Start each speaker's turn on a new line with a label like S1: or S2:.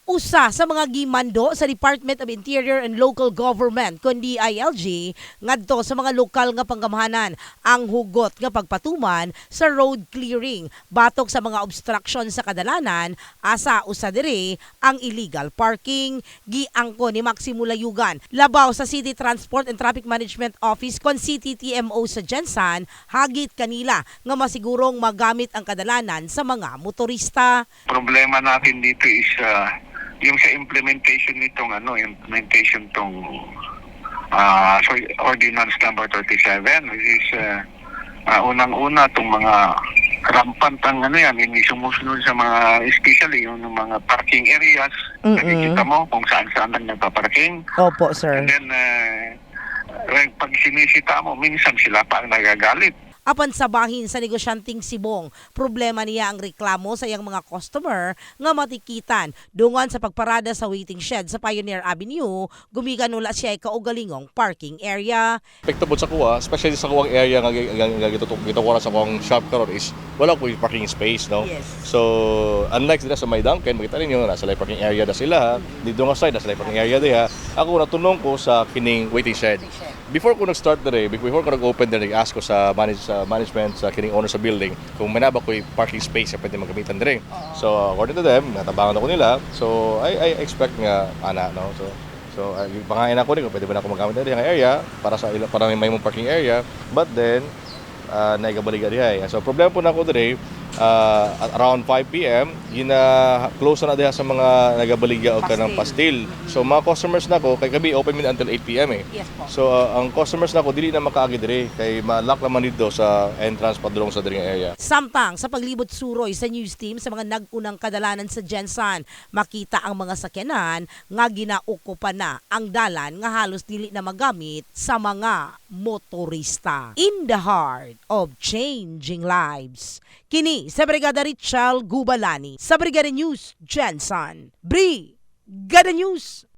S1: Usa sa mga gimando sa Department of Interior and Local Government kundi DILG ngadto sa mga lokal nga panggamahanan ang hugot nga pagpatuman sa road clearing batok sa mga obstruction sa kadalanan asa usa diri ang illegal parking. Giangko ni Maximo Layugan labaw sa City Transport and Traffic Management Office kon CTTMO sa Jensan hagit kanila nga masigurong magamit ang kadalanan sa mga motorista.
S2: Problema natin dito is yung sa implementation nitong ordinance number 37, which is unang-una itong mga rampant ang hindi sumusunod sa mga, especially yung mga parking areas. Nakikita mo kung saan-saan lang nagpaparking.
S1: Opo, sir.
S2: And then pag sinisita mo, minsan sila pa ang nagagalit.
S1: Apan sa bahin sa negosyanteng Sibong, problema niya ang reklamo sa iyang mga customer nga matikitan dungan sa pagparada sa waiting shed sa Pioneer Avenue, gumikan wala siya ay kaugalingong parking area.
S3: Epekto po sa kuha, especially sa kuwang area nga gito ko sa kuwang shop karon is wala ko yung parking space, no?
S1: Yes.
S3: So, unlike dito sa may Duncan, makita ninyo, nasa live parking area na sila, dito nga side, nasa live parking area diha. Ako natunong ko sa kining waiting shed. Before ko nag-start dere, before ko nag-open dere, nag-ask ko sa management, sa kining owner sa building, kung manaba ko yung parking space na pwede magamitan dere. So, according to them, natabangan ako nila. So, I expect nga, no? So, pangain ako kung pwede ba na ako magamit dere yung area para may mong parking area. But then, naigabaliga diha. So, problema po na ako dere, at around 5 p.m., close na diha sa mga nagabaligya o kanang pastil. So, mga customers na ko, kay gabi open min until 8 p.m. eh.
S1: Yes po.
S3: So, ang customers na ko, dili na makaagi diri kay ma-lock naman dito sa entrance padulong sa diri area.
S1: Samtang sa paglibot suroy sa news team sa mga nag-unang kadalanan sa Jensan, makita ang mga sakyanan nga ginaukupan na ang dalan nga halos dili na magamit sa mga motorista. In the heart of changing lives. Kini sa Brigada Richal Gubalani sa Brigada News Jensan. Brigada News